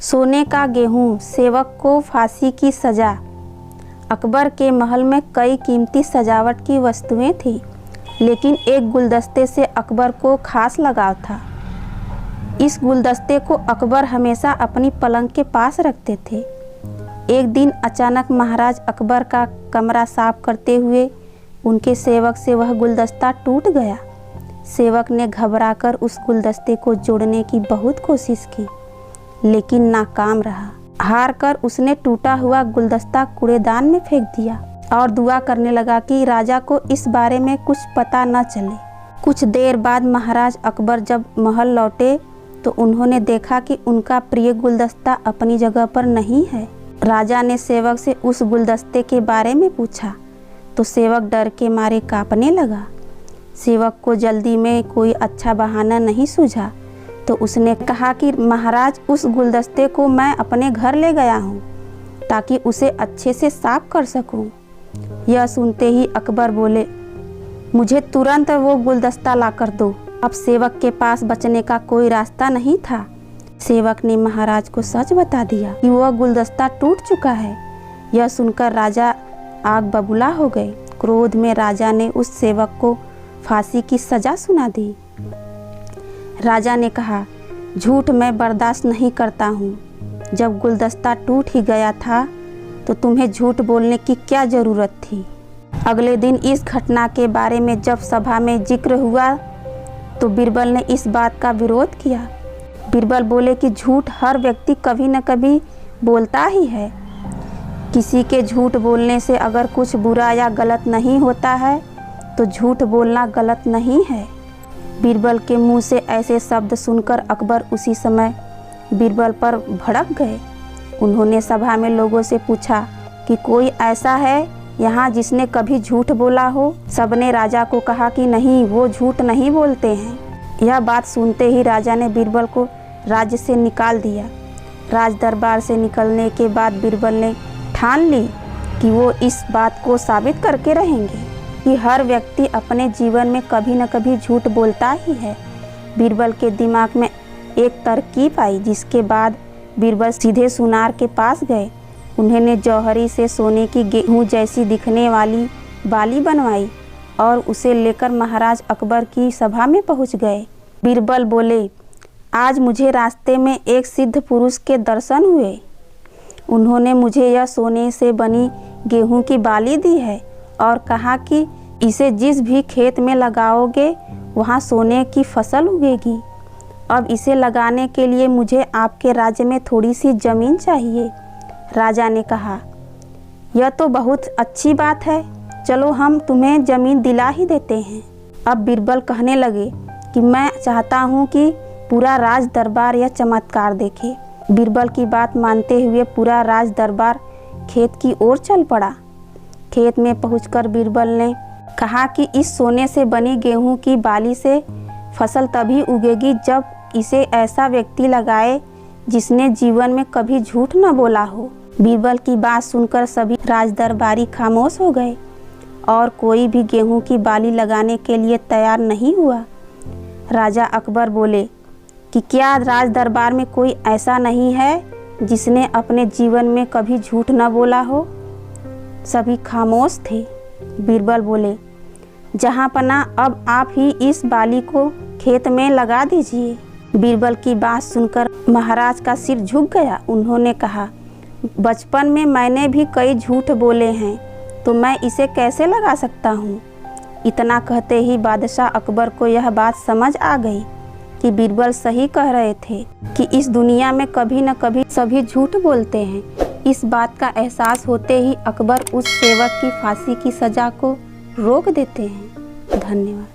सोने का गेहूं, सेवक को फांसी की सजा। अकबर के महल में कई कीमती सजावट की वस्तुएं थीं, लेकिन एक गुलदस्ते से अकबर को खास लगाव था। इस गुलदस्ते को अकबर हमेशा अपनी पलंग के पास रखते थे। एक दिन अचानक महाराज अकबर का कमरा साफ करते हुए उनके सेवक से वह गुलदस्ता टूट गया। सेवक ने घबराकर उस गुलदस्ते को जोड़ने की बहुत कोशिश की, लेकिन नाकाम रहा। हार कर उसने टूटा हुआ गुलदस्ता कूड़ेदान में फेंक दिया और दुआ करने लगा कि राजा को इस बारे में कुछ पता न चले। कुछ देर बाद महाराज अकबर जब महल लौटे तो उन्होंने देखा कि उनका प्रिय गुलदस्ता अपनी जगह पर नहीं है। राजा ने सेवक से उस गुलदस्ते के बारे में पूछा तो सेवक डर के मारे कांपने लगा। सेवक को जल्दी में कोई अच्छा बहाना नहीं सूझा तो उसने कहा कि महाराज, उस गुलदस्ते को मैं अपने घर ले गया हूँ ताकि उसे अच्छे से साफ कर सकूँ। यह सुनते ही अकबर बोले, मुझे तुरंत वो गुलदस्ता ला कर दो। अब सेवक के पास बचने का कोई रास्ता नहीं था। सेवक ने महाराज को सच बता दिया कि वह गुलदस्ता टूट चुका है। यह सुनकर राजा आग बबूला हो गए। क्रोध में राजा ने उस सेवक को फांसी की सजा सुना दी। राजा ने कहा, झूठ मैं बर्दाश्त नहीं करता हूँ। जब गुलदस्ता टूट ही गया था तो तुम्हें झूठ बोलने की क्या ज़रूरत थी। अगले दिन इस घटना के बारे में जब सभा में जिक्र हुआ तो बीरबल ने इस बात का विरोध किया। बीरबल बोले कि झूठ हर व्यक्ति कभी न कभी बोलता ही है। किसी के झूठ बोलने से अगर कुछ बुरा या गलत नहीं होता है तो झूठ बोलना गलत नहीं है। बीरबल के मुंह से ऐसे शब्द सुनकर अकबर उसी समय बीरबल पर भड़क गए। उन्होंने सभा में लोगों से पूछा कि कोई ऐसा है यहाँ जिसने कभी झूठ बोला हो। सबने राजा को कहा कि नहीं, वो झूठ नहीं बोलते हैं। यह बात सुनते ही राजा ने बीरबल को राज्य से निकाल दिया। राज दरबार से निकलने के बाद बीरबल ने ठान ली कि वो इस बात को साबित करके रहेंगे कि हर व्यक्ति अपने जीवन में कभी न कभी झूठ बोलता ही है। बीरबल के दिमाग में एक तरकीब आई, जिसके बाद बीरबल सीधे सुनार के पास गए। उन्होंने जौहरी से सोने की गेहूं जैसी दिखने वाली बाली बनवाई और उसे लेकर महाराज अकबर की सभा में पहुंच गए। बीरबल बोले, आज मुझे रास्ते में एक सिद्ध पुरुष के दर्शन हुए। उन्होंने मुझे यह सोने से बनी गेहूं की बाली दी है और कहा कि इसे जिस भी खेत में लगाओगे वहाँ सोने की फसल उगेगी। अब इसे लगाने के लिए मुझे आपके राज्य में थोड़ी सी ज़मीन चाहिए। राजा ने कहा, यह तो बहुत अच्छी बात है, चलो हम तुम्हें ज़मीन दिला ही देते हैं। अब बीरबल कहने लगे कि मैं चाहता हूँ कि पूरा राज दरबार यह चमत्कार देखे। बीरबल की बात मानते हुए पूरा राज दरबार खेत की ओर चल पड़ा। खेत में पहुंचकर बीरबल ने कहा कि इस सोने से बनी गेहूं की बाली से फसल तभी उगेगी जब इसे ऐसा व्यक्ति लगाए जिसने जीवन में कभी झूठ न बोला हो। बीरबल की बात सुनकर सभी राज दरबारी खामोश हो गए और कोई भी गेहूं की बाली लगाने के लिए तैयार नहीं हुआ। राजा अकबर बोले कि क्या राज दरबार में कोई ऐसा नहीं है जिसने अपने जीवन में कभी झूठ न बोला हो। सभी खामोश थे। बीरबल बोले, जहाँ पना अब आप ही इस बाली को खेत में लगा दीजिए। बीरबल की बात सुनकर महाराज का सिर झुक गया। उन्होंने कहा, बचपन में मैंने भी कई झूठ बोले हैं तो मैं इसे कैसे लगा सकता हूँ। इतना कहते ही बादशाह अकबर को यह बात समझ आ गई कि बीरबल सही कह रहे थे कि इस दुनिया में कभी न कभी सभी झूठ बोलते हैं। इस बात का एहसास होते ही अकबर उस सेवक की फांसी की सज़ा को रोक देते हैं। धन्यवाद।